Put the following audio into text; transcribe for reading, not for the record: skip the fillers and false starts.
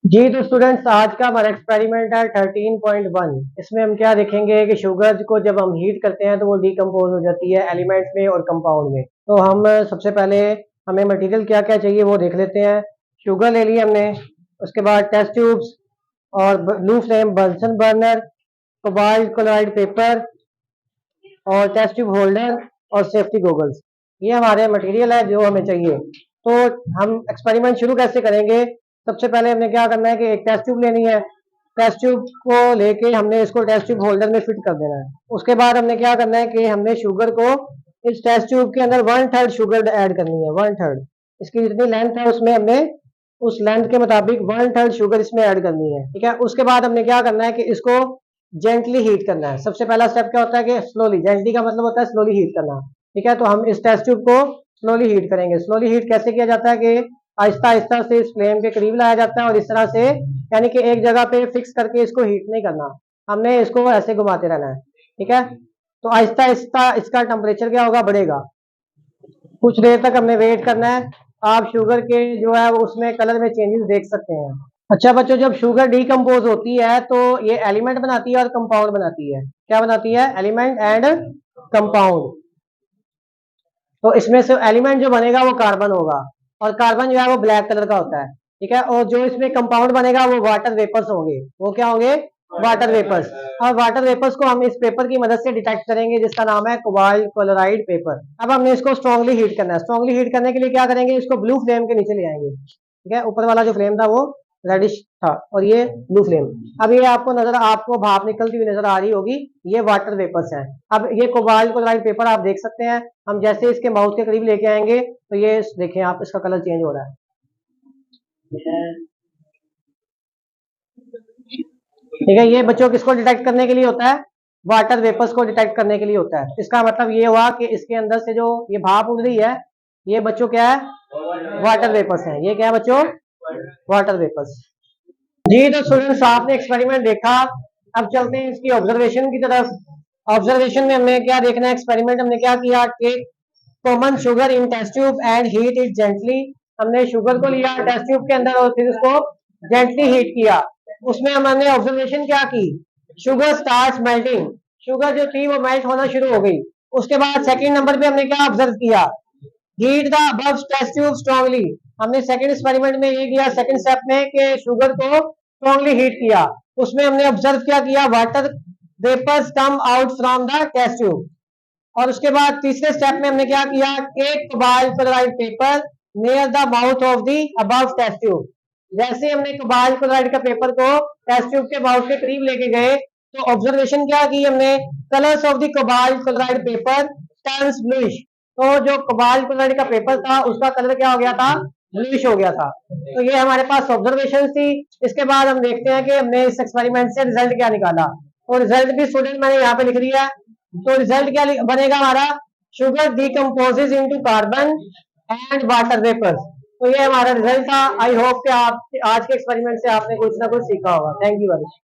जी तो स्टूडेंट्स, आज का हमारा एक्सपेरिमेंट है 13.1। इसमें हम क्या देखेंगे कि शुगर को जब हम हीट करते हैं तो वो डिकम्पोज हो जाती है एलिमेंट्स में और कंपाउंड में। तो हम सबसे पहले हमें मटेरियल क्या क्या चाहिए वो देख लेते हैं। शुगर ले ली हमने, उसके बाद टेस्ट ट्यूब्स और blue flame Bunsen burner, cobalt chloride paper और टेस्ट ट्यूब होल्डर और सेफ्टी गोगल्स। ये हमारे मटेरियल है जो हमें चाहिए। तो हम एक्सपेरिमेंट शुरू कैसे करेंगे। सबसे पहले हमने क्या करना है कि एक टेस्ट ट्यूब लेनी है। टेस्ट ट्यूब को लेके हमने इसको टेस्ट ट्यूब होल्डर में फिट कर देना है। उसके बाद हमने क्या करना है कि हमने शुगर को इस टेस्ट ट्यूब के अंदर 1/3 शुगर ऐड करनी है। 1/3 इसकी जितनी लेंथ है उसमें हमने उस लेंथ के मुताबिक 1/3 शुगर इसमें ऐड करनी है। ठीक है, उसके बाद हमने क्या करना है कि इसको जेंटली हीट करना है। सबसे पहला स्टेप क्या होता है कि स्लोली, जेंटली का मतलब होता है स्लोली हीट करना। ठीक है, तो हम इस टेस्ट ट्यूब को स्लोली हीट करेंगे। स्लोली हीट कैसे किया जाता है कि आहिस्ता आहिस्ता से इस फ्लेम के करीब लाया जाता है और इस तरह से, यानी कि एक जगह पे फिक्स करके इसको हीट नहीं करना, हमने इसको ऐसे घुमाते रहना है। ठीक है, तो आहिस्ता आहिस्ता इसका टेम्परेचर क्या होगा, बढ़ेगा। कुछ देर तक हमने वेट करना है। आप शुगर के जो है उसमें कलर में चेंजेस देख सकते हैं। अच्छा बच्चों, जब शुगर डिकम्पोज होती है तो ये एलिमेंट बनाती है और कंपाउंड बनाती है। क्या बनाती है? Element and compound. तो इसमें से एलिमेंट जो बनेगा वो कार्बन होगा और कार्बन जो है वो ब्लैक कलर का होता है। ठीक है, और जो इसमें कंपाउंड बनेगा वो वाटर वेपर्स होंगे। वो क्या होंगे? Water vapours. और वाटर वेपर्स को हम इस पेपर की मदद से डिटेक्ट करेंगे जिसका नाम है कोबाल्ट क्लोराइड पेपर। अब हमने इसको स्ट्रांगली हीट करना है। स्ट्रांगली हीट करने के लिए क्या करेंगे, इसको ब्लू फ्लेम के नीचे ले आएंगे। ठीक है, ऊपर वाला जो फ्लेम था वो रेडिश था और ये ब्लू फ्लेम। अब ये आपको भाप निकलती हुई नजर आ रही होगी, ये वाटर वेपर्स हैं। अब ये कोबाल्ट क्लोराइड पेपर आप देख सकते हैं। हम जैसे इसके माउथ के करीब लेके आएंगे तो ये देखें आप, इसका कलर चेंज हो रहा है। ठीक है, ये बच्चों किसको डिटेक्ट करने के लिए होता है? वाटर वेपर्स को डिटेक्ट करने के लिए होता है। इसका मतलब ये हुआ कि इसके अंदर से जो ये भाप उड़ रही है, ये बच्चों क्या है? वाटर वेपर्स हैं। ये क्या है बच्चों? Water vapours. जी तो स्टूडेंट्स, आपने एक्सपेरिमेंट देखा। अब चलते हैं इसकी ऑब्जर्वेशन की तरफ। ऑब्जर्वेशन में हमने क्या देखना है, एक्सपेरिमेंट हमने क्या किया कि common sugar in test tube and heat it gently. हमने शुगर को लिया टेस्ट ट्यूब के अंदर और फिर उसको जेंटली हीट किया। उसमें हमने ऑब्जर्वेशन क्या की, शुगर स्टार्ट मेल्टिंग। शुगर जो थी वो मेल्ट होना शुरू हो गई। उसके बाद सेकंड नंबर पे हमने क्या ऑब्जर्व किया, heat the above test tube strongly. हमने सेकंड एक्सपेरिमेंट में ये किया, सेकंड स्टेप में कि शुगर को स्ट्रांगली हीट किया। उसमें हमने ऑब्जर्व क्या किया, water vapours come out from the test tube. और उसके बाद तीसरे स्टेप में हमने क्या किया, एक cobalt chloride paper near the mouth of the above test tube. जैसे हमने कोबाल्ट क्लोराइड का पेपर को टेस्ट ट्यूब के माउथ के करीब लेके गए तो ऑब्जर्वेशन क्या की हमने, colours of the cobalt chloride paper turns bluish. तो जो कोबाल्ट क्लोराइड का पेपर था उसका कलर क्या हो गया था, ब्लूइश हो गया था। तो ये हमारे पास ऑब्जर्वेशन थी। इसके बाद हम देखते हैं कि हमने इस एक्सपेरिमेंट से रिजल्ट क्या निकाला। और रिजल्ट भी स्टूडेंट मैंने यहाँ पे लिख दिया। तो रिजल्ट क्या बनेगा हमारा, sugar decomposes into carbon and water vapour. तो ये हमारा रिजल्ट था। आई होप कि आप आज के एक्सपेरिमेंट से आपने कुछ ना कुछ सीखा होगा। Thank you very much.